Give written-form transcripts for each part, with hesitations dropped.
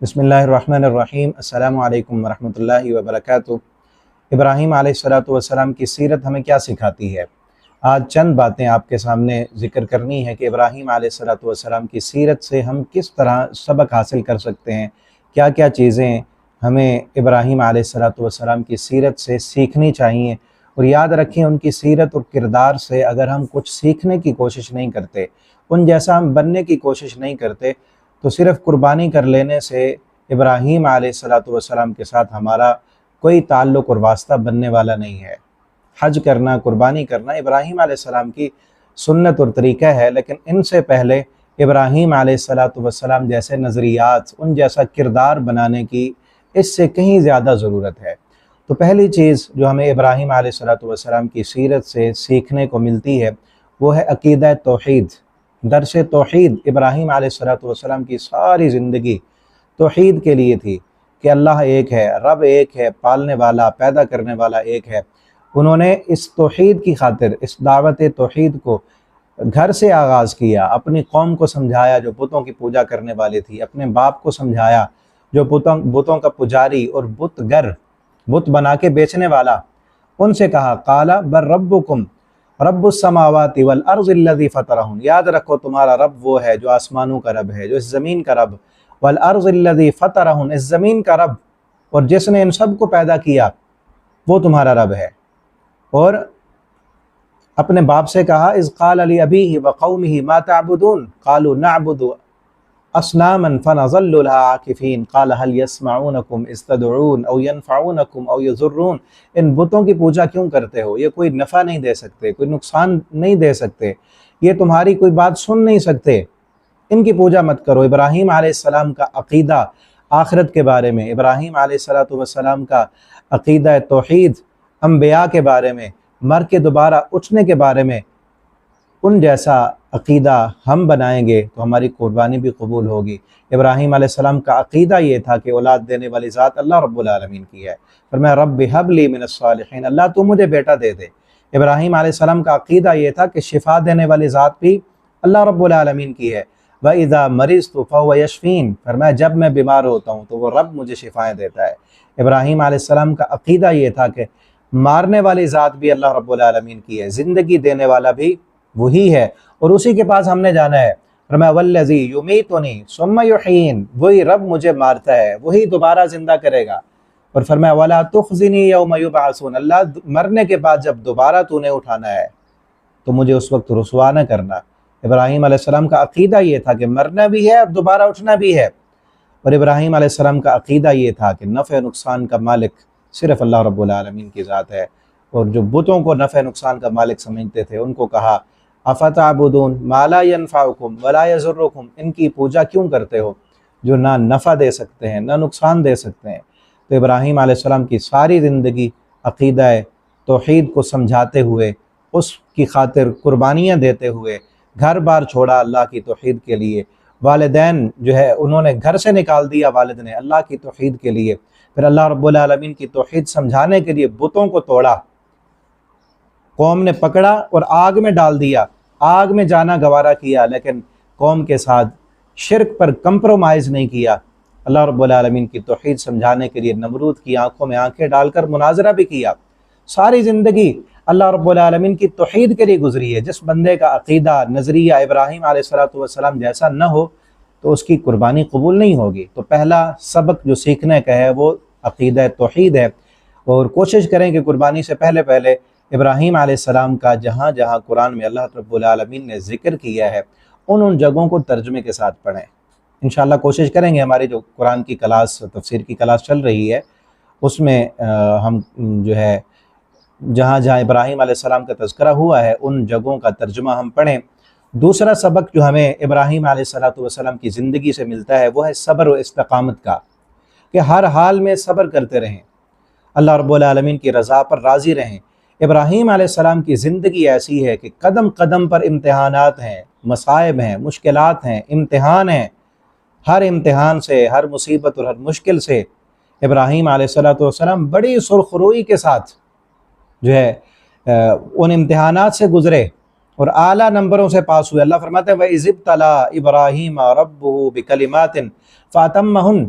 بسم اللہ الرحمن الرحیم۔ السلام علیکم ورحمۃ اللہ وبرکاتہ۔ ابراہیم علیہ السلام کی سیرت ہمیں کیا سکھاتی ہے؟ آج چند باتیں آپ کے سامنے ذکر کرنی ہے کہ ابراہیم علیہ السلام کی سیرت سے ہم کس طرح سبق حاصل کر سکتے ہیں، کیا کیا چیزیں ہمیں ابراہیم علیہ السلام کی سیرت سے سیکھنی چاہیے۔ اور یاد رکھیں، ان کی سیرت اور کردار سے اگر ہم کچھ سیکھنے کی کوشش نہیں کرتے، ان جیسا ہم بننے کی کوشش نہیں کرتے، تو صرف قربانی کر لینے سے ابراہیم علیہ السلام کے ساتھ ہمارا کوئی تعلق اور واسطہ بننے والا نہیں ہے۔ حج کرنا، قربانی کرنا ابراہیم علیہ السلام کی سنت اور طریقہ ہے، لیکن ان سے پہلے ابراہیم علیہ السلام جیسے نظریات، ان جیسا کردار بنانے کی اس سے کہیں زیادہ ضرورت ہے۔ تو پہلی چیز جو ہمیں ابراہیم علیہ السلام کی سیرت سے سیکھنے کو ملتی ہے وہ ہے عقیدہ توحید۔ درس توحید۔ ابراہیم علیہ السلام کی ساری زندگی توحید کے لیے تھی کہ اللہ ایک ہے، رب ایک ہے، پالنے والا، پیدا کرنے والا ایک ہے۔ انہوں نے اس توحید کی خاطر، اس دعوت توحید کو گھر سے آغاز کیا، اپنی قوم کو سمجھایا جو بتوں کی پوجا کرنے والی تھی، اپنے باپ کو سمجھایا جو بتوں کا پجاری اور بت بنا کے بیچنے والا۔ ان سے کہا قال بل ربکم رب السماوات والارض الذی فطرہن، یاد رکھو تمہارا رب وہ ہے جو آسمانوں کا رب ہے، جو اس زمین کا رب، والارض الذی فطرہن، اس زمین کا رب، اور جس نے ان سب کو پیدا کیا وہ تمہارا رب ہے۔ اور اپنے باپ سے کہا اذ قال لابیہ وقومہ ما تعبدون قالوا نعبد اصناما فنظل لها عاکفین قال هل يسمعونکم اذ تدعون او ينفعونکم او یضرون، ان بتوں کی پوجا کیوں کرتے ہو؟ یہ کوئی نفع نہیں دے سکتے، کوئی نقصان نہیں دے سکتے، یہ تمہاری کوئی بات سن نہیں سکتے، ان کی پوجا مت کرو۔ ابراہیم علیہ السلام کا عقیدہ آخرت کے بارے میں، ابراہیم علیہ السلام کا عقیدہ توحید، انبیاء کے بارے میں، مر کے دوبارہ اٹھنے کے بارے میں، ان جیسا عقیدہ ہم بنائیں گے تو ہماری قربانی بھی قبول ہوگی۔ ابراہیم علیہ السلام کا عقیدہ یہ تھا کہ اولاد دینے والی ذات اللہ رب العالمین کی ہے۔ فرمایا رب ہب لی من الصالحین، اللہ تو مجھے بیٹا دے دے۔ ابراہیم علیہ السلام کا عقیدہ یہ تھا کہ شفا دینے والی ذات بھی اللہ رب العالمین کی ہے۔ وَإِذَا مَرِضْتُ فَهُوَ يَشْفِينِ، فرمایا جب میں بیمار ہوتا ہوں تو وہ رب مجھے شفائیں دیتا ہے۔ ابراہیم علیہ السلام کا عقیدہ یہ تھا کہ مارنے والی ذات بھی اللہ رب العالمین کی ہے، زندگی دینے والا بھی وہی ہے، اور اسی کے پاس ہم نے جانا ہے۔ فرمایا وَالَّذِي يُمِيتُنِي ثُمَّ يُحْيِينِ، وہی رب مجھے مارتا ہے، وہی دوبارہ زندہ کرے گا۔ اور فرمایا وَلَا تُخْزِنِي يَوْمَ يُبْعَثُونَ، اللہ مرنے کے بعد جب دوبارہ تو نے اٹھانا ہے تو مجھے اس وقت رسوا نہ کرنا۔ ابراہیم علیہ السلام کا عقیدہ یہ تھا کہ مرنا بھی ہے اور دوبارہ اٹھنا بھی ہے، اور ابراہیم علیہ السلام کا عقیدہ یہ تھا کہ نفع نقصان کا مالک صرف اللہ رب العالمین کی ذات ہے۔ اور جو بتوں کو نفع نقصان کا مالک سمجھتے تھے ان کو کہا افتعبدون ما لا ينفعکم ولا یضرکم، ان کی پوجا کیوں کرتے ہو جو نہ نفع دے سکتے ہیں نہ نقصان دے سکتے ہیں۔ تو ابراہیم علیہ السلام کی ساری زندگی عقیدہ توحید کو سمجھاتے ہوئے، اس کی خاطر قربانیاں دیتے ہوئے، گھر بار چھوڑا اللہ کی توحید کے لیے، والدین جو ہے انہوں نے گھر سے نکال دیا والد نے اللہ کی توحید کے لیے، پھر اللہ رب العالمین کی توحید سمجھانے کے لیے بتوں کو توڑا، قوم نے پکڑا اور آگ میں ڈال دیا، آگ میں جانا گوارا کیا، لیکن قوم کے ساتھ شرک پر کمپرومائز نہیں کیا۔ اللہ رب العالمین کی توحید سمجھانے کے لیے نمرود کی آنکھوں میں آنکھیں ڈال کر مناظرہ بھی کیا۔ ساری زندگی اللہ رب العالمین کی توحید کے لیے گزری ہے۔ جس بندے کا عقیدہ، نظریہ ابراہیم علیہ السلام جیسا نہ ہو تو اس کی قربانی قبول نہیں ہوگی۔ تو پہلا سبق جو سیکھنے کا ہے وہ عقیدہ توحید ہے، اور کوشش کریں کہ قربانی سے پہلے ابراہیم علیہ السلام کا جہاں جہاں قرآن میں اللہ رب العالمین نے ذکر کیا ہے ان جگہوں کو ترجمے کے ساتھ پڑھیں۔ انشاءاللہ کوشش کریں گے، ہماری جو قرآن کی کلاس، تفسیر کی کلاس چل رہی ہے اس میں ہم جو ہے جہاں جہاں ابراہیم علیہ السلام کا تذکرہ ہوا ہے ان جگہوں کا ترجمہ ہم پڑھیں۔ دوسرا سبق جو ہمیں ابراہیم علیہ السلام کی زندگی سے ملتا ہے وہ ہے صبر و استقامت کا، کہ ہر حال میں صبر کرتے رہیں، اللہ رب العالمین کی رضا پر راضی رہیں۔ ابراہیم علیہ السلام کی زندگی ایسی ہے کہ قدم قدم پر امتحانات ہیں، مصائب ہیں، مشکلات ہیں، امتحان ہیں۔ ہر امتحان سے، ہر مصیبت اور ہر مشکل سے ابراہیم علیہ السلام بڑی سرخروئی کے ساتھ جو ہے ان امتحانات سے گزرے اور اعلیٰ نمبروں سے پاس ہوئے۔ اللہ فرماتے ہیں وَإِذِ ابْتَلَىٰ إِبْرَاهِيمَ رَبُّهُ بِكَلِمَاتٍ فَأَتَمَّهُنَّ،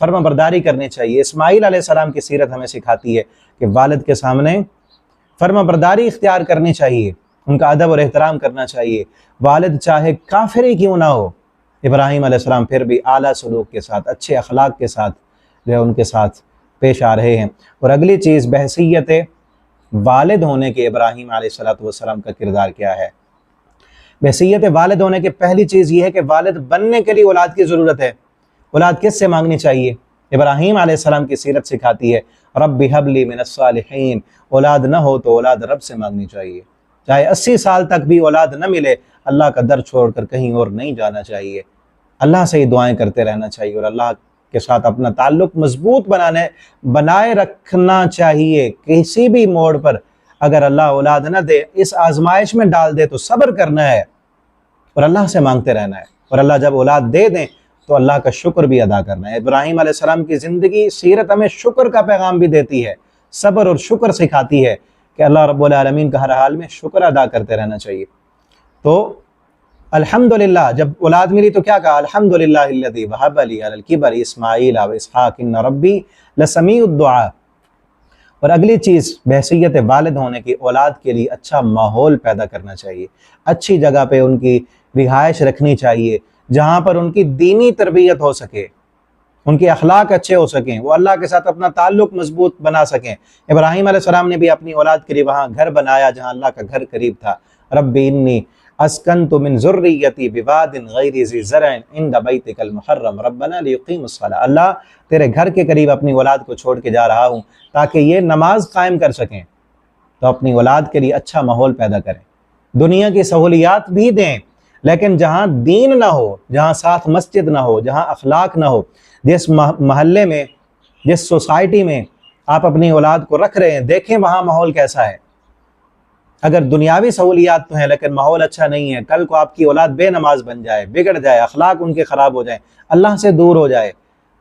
فرما برداری کرنی چاہیے۔ اسماعیل علیہ السلام کی سیرت ہمیں سکھاتی ہے کہ والد کے سامنے فرما برداری اختیار کرنی چاہیے، ان کا ادب اور احترام کرنا چاہیے، والد چاہے کافر ہی کیوں نہ ہو۔ ابراہیم علیہ السلام پھر بھی اعلیٰ سلوک کے ساتھ، اچھے اخلاق کے ساتھ جو ہے ان کے ساتھ پیش آ رہے ہیں۔ اور اگلی چیز، بحیثیت والد ہونے کے ابراہیم علیہ السلام کا کردار کیا ہے؟ بحیثیت والد ہونے کے پہلی چیز یہ ہے کہ والد بننے کے لیے اولاد کی ضرورت ہے۔ اولاد کس سے مانگنی چاہیے؟ ابراہیم علیہ السلام کی سیرت سکھاتی ہے رب ہب لی من الصالحین، اولاد نہ ہو تو اولاد رب سے مانگنی چاہیے، چاہے 80 سال تک بھی اولاد نہ ملے، اللہ کا در چھوڑ کر کہیں اور نہیں جانا چاہیے، اللہ سے ہی دعائیں کرتے رہنا چاہیے اور اللہ کے ساتھ اپنا تعلق مضبوط بنائے رکھنا چاہیے۔ کسی بھی موڑ پر اگر اللہ اولاد نہ دے، اس آزمائش میں ڈال دے، تو صبر کرنا ہے اور اللہ سے مانگتے رہنا ہے، اور اللہ جب اولاد دے دیں تو اللہ کا شکر بھی ادا کرنا ہے۔ ابراہیم علیہ السلام کی زندگی سیرت ہمیں شکر کا پیغام بھی دیتی ہے، صبر اور شکر سکھاتی ہے کہ اللہ رب العالمین کا ہر حال میں شکر ادا کرتے رہنا چاہیے۔ تو الحمدللہ جب اولاد ملی تو کیا کہا؟ الحمدللہ الذی وہب لی علی الکبر اسماعیل و اسحاق ان ربی لسمیع الدعاء۔ اور اگلی چیز، بحیثیت والد ہونے کی اولاد کے لیے اچھا ماحول پیدا کرنا چاہیے، اچھی جگہ پہ ان کی رہائش رکھنی چاہیے جہاں پر ان کی دینی تربیت ہو سکے، ان کے اخلاق اچھے ہو سکیں، وہ اللہ کے ساتھ اپنا تعلق مضبوط بنا سکیں۔ ابراہیم علیہ السلام نے بھی اپنی اولاد کے لیے وہاں گھر بنایا جہاں اللہ کا گھر قریب تھا۔ رب انی اسکنت من ذریتی بواد غیر ذی زرع عند بیتک المحرم ربنا لیقیموا الصلاۃ، اللہ تیرے گھر کے قریب اپنی اولاد کو چھوڑ کے جا رہا ہوں تاکہ یہ نماز قائم کر سکیں۔ تو اپنی اولاد کے لیے اچھا ماحول پیدا کریں، دنیا کی سہولیات بھی دیں، لیکن جہاں دین نہ ہو، جہاں ساتھ مسجد نہ ہو، جہاں اخلاق نہ ہو، جس محلے میں، جس سوسائٹی میں آپ اپنی اولاد کو رکھ رہے ہیں، دیکھیں وہاں ماحول کیسا ہے۔ اگر دنیاوی سہولیات تو ہیں لیکن ماحول اچھا نہیں ہے، کل کو آپ کی اولاد بے نماز بن جائے، بگڑ جائے، اخلاق ان کے خراب ہو جائیں، اللہ سے دور ہو جائے،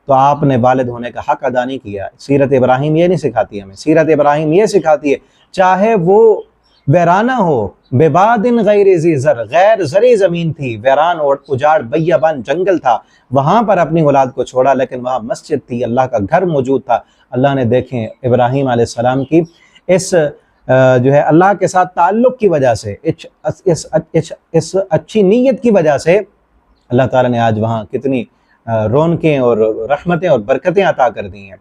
تو آپ نے والد ہونے کا حق ادا نہیں کیا۔ سیرت ابراہیم یہ نہیں سکھاتی ہمیں، سیرت ابراہیم یہ سکھاتی ہے چاہے وہ ویرانہ ہو، بواد غیر ذی زرع، غیر زرعی زمین تھی، ویران اور اجاڑ بیابان جنگل تھا، وہاں پر اپنی اولاد کو چھوڑا، لیکن وہاں مسجد تھی، اللہ کا گھر موجود تھا۔ اللہ نے دیکھیں ابراہیم علیہ السلام کی اس جو ہے اللہ کے ساتھ تعلق کی وجہ سے، اس اچھی نیت کی وجہ سے اللہ تعالیٰ نے آج وہاں کتنی رونقیں اور رحمتیں اور برکتیں عطا کر دی ہیں۔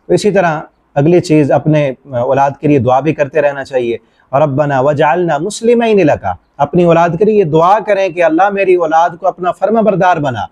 تو اسی طرح اگلی چیز، اپنے اولاد کے لیے دعا بھی کرتے رہنا چاہیے۔ ربنا وجعلنا مسلمین لک، اپنی اولاد کے لیے دعا کریں کہ اللہ میری اولاد کو اپنا فرما بردار بنا۔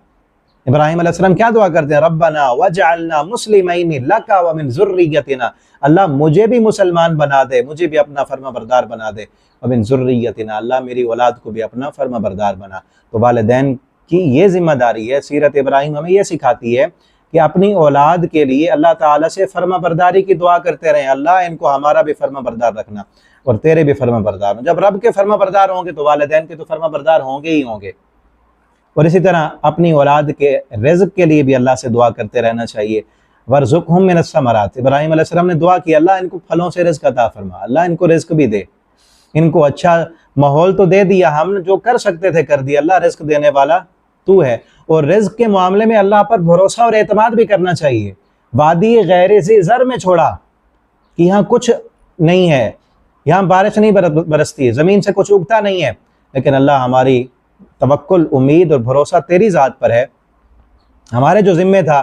ابراہیم علیہ السلام کیا دعا کرتے ہیں؟ ربنا وجعلنا مسلمین لک ومن ذریتنا، اللہ مجھے بھی مسلمان بنا دے، مجھے بھی اپنا فرما بردار بنا دے، ومن ذریتنا، اللہ میری اولاد کو بھی اپنا فرما بردار بنا۔ تو والدین کی یہ ذمہ داری ہے، سیرت ابراہیم ہمیں یہ سکھاتی ہے کہ اپنی اولاد کے لیے اللہ تعالیٰ سے فرما برداری کی دعا کرتے رہیں، اللہ ان کو ہمارا بھی فرما بردار رکھنا اور تیرے بھی فرما بردار ہوں۔ جب رب کے فرما بردار ہوں گے تو والدین کے تو فرما بردار ہوں گے ہی ہوں گے۔ اور اسی طرح اپنی اولاد کے رزق کے لیے بھی اللہ سے دعا کرتے رہنا چاہیے۔ وَارْزُقْهُم مِّنَ الثَّمَرَاتِ، ابراہیم علیہ السلام نے دعا کی اللہ ان کو پھلوں سے رزق عطا فرما، اللہ ان کو رزق بھی دے، ان کو اچھا ماحول تو دے دیا، ہم جو کر سکتے تھے کر دیا، اللہ رزق دینے والا تو ہے۔ اور رزق کے معاملے میں اللہ پر بھروسہ اور اعتماد بھی کرنا چاہیے۔ وادی غیر ذی زرع میں چھوڑا کہ یہاں کچھ نہیں ہے، یہاں بارش نہیں برستی، زمین سے کچھ اگتا نہیں ہے، لیکن اللہ ہماری توکل، امید اور بھروسہ تیری ذات پر ہے۔ ہمارے جو ذمہ تھا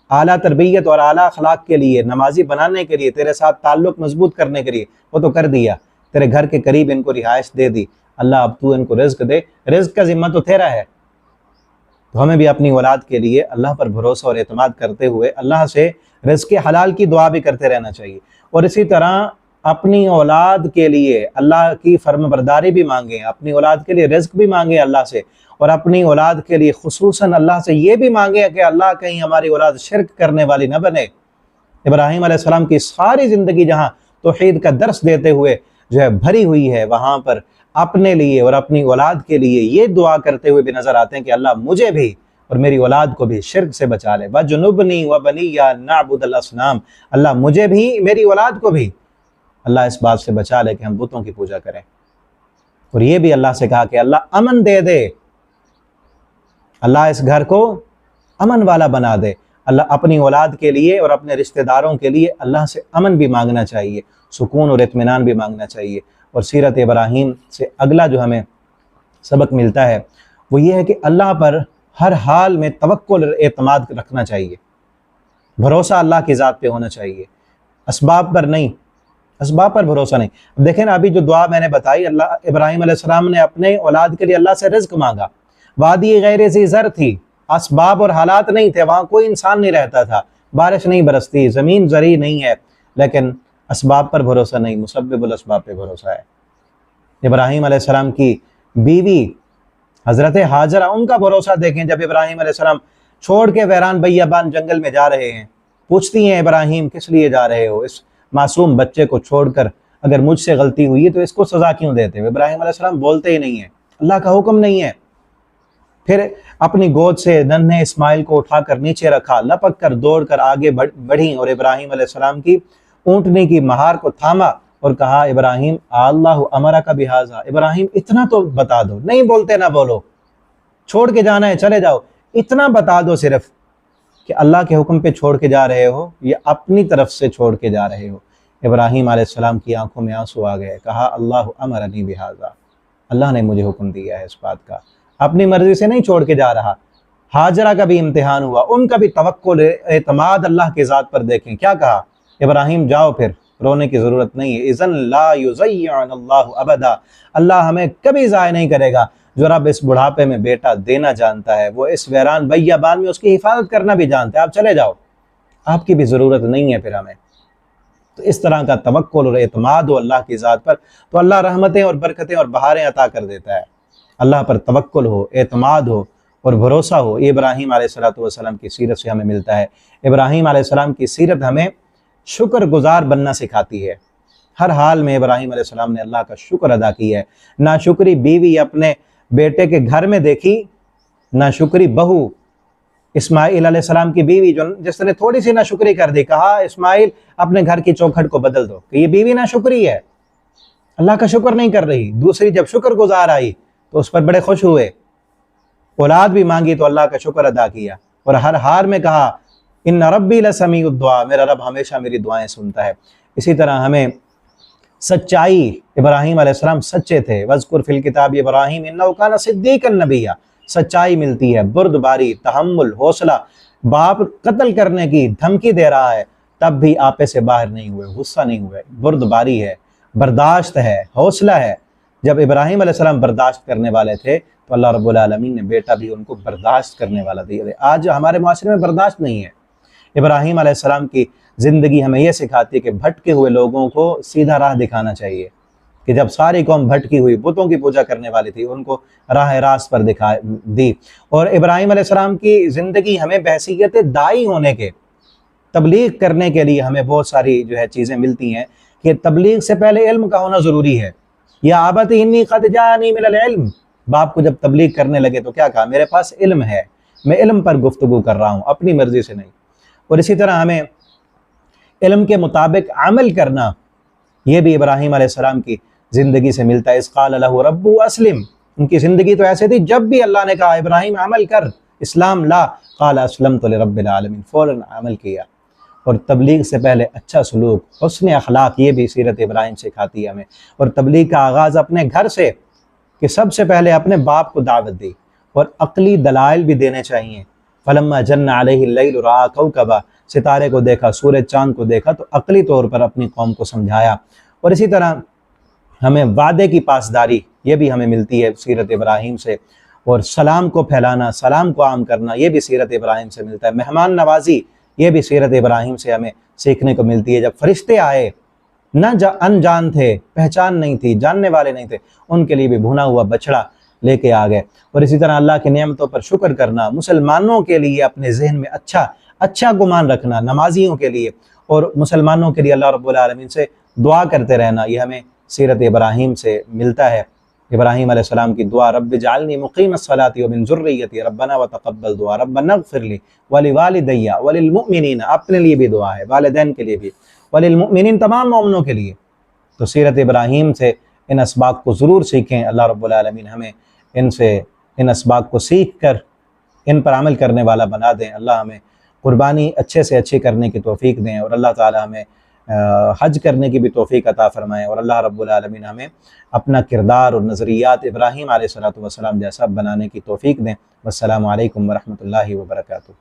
اعلیٰ تربیت اور اعلیٰ اخلاق کے لیے، نمازی بنانے کے لیے، تیرے ساتھ تعلق مضبوط کرنے کے لیے، وہ تو کر دیا، تیرے گھر کے قریب ان کو رہائش دے دی، اللہ اب تو ان کو رزق دے، رزق کا ذمہ تو تیرا ہے۔ تو ہمیں بھی اپنی اولاد کے لیے اللہ پر بھروسہ اور اعتماد کرتے ہوئے اللہ سے رزق حلال کی دعا بھی کرتے رہنا چاہیے۔ اور اسی طرح اپنی اولاد کے لیے اللہ کی فرما برداری بھی مانگیں، اپنی اولاد کے لیے رزق بھی مانگیں اللہ سے، اور اپنی اولاد کے لیے خصوصاً اللہ سے یہ بھی مانگیں کہ اللہ کہیں ہماری اولاد شرک کرنے والی نہ بنے۔ ابراہیم علیہ السلام کی ساری زندگی جہاں توحید کا درس دیتے ہوئے جو ہے بھری ہوئی ہے، وہاں پر اپنے لیے اور اپنی اولاد کے لیے یہ دعا کرتے ہوئے بھی نظر آتے ہیں کہ اللہ مجھے بھی اور میری اولاد کو بھی شرک سے بچا لے۔ وَجُنُبْنِي وَبَنِيَّ نَعْبُدَ الْأَصْنَامَ، اللہ مجھے بھی میری اولاد کو بھی اللہ اس بات سے بچا لے کہ ہم بتوں کی پوجا کریں۔ اور یہ بھی اللہ سے کہا کہ اللہ امن دے دے، اللہ اس گھر کو امن والا بنا دے، اللہ اپنی اولاد کے لیے اور اپنے رشتہ داروں کے لیے اللہ سے امن بھی مانگنا چاہیے، سکون اور اطمینان بھی مانگنا چاہیے۔ اور سیرت ابراہیم سے اگلا جو ہمیں سبق ملتا ہے وہ یہ ہے کہ اللہ پر ہر حال میں توکل اور اعتماد رکھنا چاہیے، بھروسہ اللہ کی ذات پہ ہونا چاہیے، اسباب پر نہیں، اسباب پر بھروسہ نہیں۔ اب دیکھیں نا، ابھی جو دعا میں نے بتائی، اللہ ابراہیم علیہ السلام نے اپنے اولاد کے لیے اللہ سے رزق مانگا، وادی غیر ذی زر تھی، اسباب اور حالات نہیں تھے، وہاں کوئی انسان نہیں رہتا تھا، بارش نہیں برستی، زمین زرعی نہیں ہے، لیکن اسباب پر بھروسہ نہیں، مسبب الاسباب پہ بھروسہ ہے۔ ابراہیم علیہ السلام کی بیوی حضرت ہاجرہ، ان کا بھروسہ دیکھیں، جب ابراہیم علیہ السلام چھوڑ کے ویران بیابان جنگل میں جا رہے ہیں، پوچھتی ہیں ابراہیم کس لیے جا رہے ہو، اس معصوم بچے کو چھوڑ کر، اگر مجھ سے غلطی ہوئی ہے تو اس کو سزا کیوں دیتے ہو؟ ابراہیم علیہ السلام بولتے ہی نہیں ہیں، اللہ کا حکم نہیں ہے۔ پھر اپنی گود سے ننھے اسماعیل کو اٹھا کر نیچے رکھا، لپک کر دوڑ کر آگے بڑھیں اور ابراہیم علیہ السلام کی اونٹنی کی مہار کو تھاما اور کہا ابراہیم اللہ امرک بہذا، ابراہیم اتنا تو بتا دو، نہیں بولتے نہ بولو، چھوڑ کے جانا ہے چلے جاؤ، اتنا بتا دو صرف کہ اللہ کے حکم پہ چھوڑ کے جا رہے ہو یا اپنی طرف سے چھوڑ کے جا رہے ہو۔ ابراہیم علیہ السلام کی آنکھوں میں آنسو آ گئے، کہا اللہ امرنی بہذا، اللہ نے مجھے حکم دیا ہے اس بات کا، اپنی مرضی سے نہیں چھوڑ کے جا رہا۔ ہاجرہ کا بھی امتحان ہوا، ان کا بھی توکل اعتماد اللہ کی ذات پر دیکھیں، کیا کہا؟ ابراہیم جاؤ، پھر رونے کی ضرورت نہیں ہے، اذن لا یضیعن اللہ ابدا، اللہ ہمیں کبھی ضائع نہیں کرے گا۔ جو رب اس بڑھاپے میں بیٹا دینا جانتا ہے، وہ اس ویران بیابان میں اس کی حفاظت کرنا بھی جانتا ہے، آپ چلے جاؤ، آپ کی بھی ضرورت نہیں ہے پھر ہمیں۔ تو اس طرح کا توکل اور اعتماد ہو اللہ کی ذات پر تو اللہ رحمتیں اور برکتیں اور بہاریں عطا کر دیتا ہے۔ اللہ پر توکل ہو، اعتماد ہو اور بھروسہ ہو، یہ ابراہیم علیہ السلام کی سیرت سے ہمیں ملتا ہے۔ ابراہیم علیہ السلام کی سیرت ہمیں شکر گزار بننا سکھاتی ہے۔ ہر حال میں ابراہیم علیہ السلام نے اللہ کا شکر ادا کی ہے، ناشکری بیوی اپنے بیٹے کے گھر میں دیکھی، ناشکری بہو اسماعیل علیہ السلام کی بیوی جس نے تھوڑی سی ناشکری کر دی، کہا اسماعیل اپنے گھر کی چوکھٹ کو بدل دو، کہ یہ بیوی ناشکری ہے، اللہ کا شکر نہیں کر رہی۔ دوسری جب شکر گزار آئی تو اس پر بڑے خوش ہوئے، اولاد بھی مانگی تو اللہ کا شکر ادا کیا، اور ہر حال میں کہا ان ربی لسمیع الدعاء، میرا رب ہمیشہ میری دعائیں سنتا ہے۔ اسی طرح ہمیں سچائی، ابراہیم علیہ السلام سچے تھے، وَاذْكُرْ فِي الْكِتَابِ إِبْرَاهِيمَ إِنَّهُ كَانَ صِدِّيقًا نَبِيًّا، سچائی ملتی ہے، بردباری، تحمل، حوصلہ، باپ قتل کرنے کی دھمکی دے رہا ہے تب بھی آپے سے باہر نہیں ہوئے، غصہ نہیں ہوئے، بردباری ہے، برداشت ہے، حوصلہ ہے۔ جب ابراہیم علیہ السلام برداشت کرنے والے تھے تو اللہ رب العالمین نے بیٹا بھی ان کو برداشت کرنے والا دیا۔ آج ہمارے معاشرے میں برداشت نہیں ہے۔ ابراہیم علیہ السلام کی زندگی ہمیں یہ سکھاتی ہے کہ بھٹکے ہوئے لوگوں کو سیدھا راہ دکھانا چاہیے، کہ جب ساری قوم بھٹکی ہوئی، بتوں کی پوجا کرنے والی تھی، ان کو راہ راست پر دکھا دی۔ اور ابراہیم علیہ السلام کی زندگی ہمیں بحیثیت داعی ہونے کے، تبلیغ کرنے کے لیے ہمیں بہت ساری چیزیں ملتی ہیں کہ تبلیغ سے پہلے علم کا ہونا ضروری ہے۔ یا آبت انی قد جانی من العلم، باپ کو جب تبلیغ کرنے لگے تو کیا کہا؟ میرے پاس علم ہے، میں علم پر گفتگو کر رہا ہوں، اپنی مرضی سے نہیں۔ اور اسی طرح ہمیں علم کے مطابق عمل کرنا، یہ بھی ابراہیم علیہ السلام کی زندگی سے ملتا ہے۔ اذ قال لہ ربہ اسلم، ان کی زندگی تو ایسے تھی، جب بھی اللہ نے کہا ابراہیم عمل کر، اسلام لا، قال اسلمت لرب العالمین، فوراً عمل کیا۔ اور تبلیغ سے پہلے اچھا سلوک، حسن اخلاق، یہ بھی سیرت ابراہیم سکھاتی ہے ہمیں۔ اور تبلیغ کا آغاز اپنے گھر سے، کہ سب سے پہلے اپنے باپ کو دعوت دی، اور عقلی دلائل بھی دینے چاہیے۔ فلما جن علیہ اللیل رأى کوکبا، ستارے کو دیکھا، سورج چاند کو دیکھا تو عقلی طور پر اپنی قوم کو سمجھایا۔ اور اسی طرح ہمیں وعدے کی پاسداری، یہ بھی ہمیں ملتی ہے سیرت ابراہیم سے۔ اور سلام کو پھیلانا، سلام کو عام کرنا، یہ بھی سیرت ابراہیم سے ملتا ہے۔ مہمان نوازی، یہ بھی سیرت ابراہیم سے ہمیں سیکھنے کو ملتی ہے۔ جب فرشتے آئے، نہ انجان تھے، پہچان نہیں تھی، جاننے والے نہیں تھے، ان کے لیے بھی بھونا ہوا بچڑا لے کے آ گئے۔ اور اسی طرح اللہ کی نعمتوں پر شکر کرنا، مسلمانوں کے لیے اپنے ذہن میں اچھا گمان رکھنا، نمازیوں کے لیے اور مسلمانوں کے لیے اللہ رب العالمین سے دعا کرتے رہنا، یہ ہمیں سیرت ابراہیم سے ملتا ہے۔ ابراہیم علیہ السلام کی دعا، رب اجعلنی مقیم الصلاۃ ومن ذریتی ربنا وتقبل دعا ربنا اغفر لی ولوالدی وللمؤمنین، اپنے لیے بھی دعا ہے، والدین کے لیے بھی، وللمؤمنین، تمام مومنوں کے لیے۔ تو سیرت ابراہیم سے ان اسباق کو ضرور سیکھیں۔ اللہ رب العالمین ہمیں ان اسباق کو سیکھ کر ان پر عمل کرنے والا بنا دیں۔ اللہ ہمیں قربانی اچھے سے اچھے کرنے کی توفیق دیں، اور اللہ تعالی ہمیں حج کرنے کی بھی توفیق عطا فرمائیں، اور اللہ رب العالمین ہمیں اپنا کردار اور نظریات ابراہیم علیہ الصلوۃ والسلام جیسا بنانے کی توفیق دیں۔ والسلام علیکم ورحمۃ اللہ وبرکاتہ۔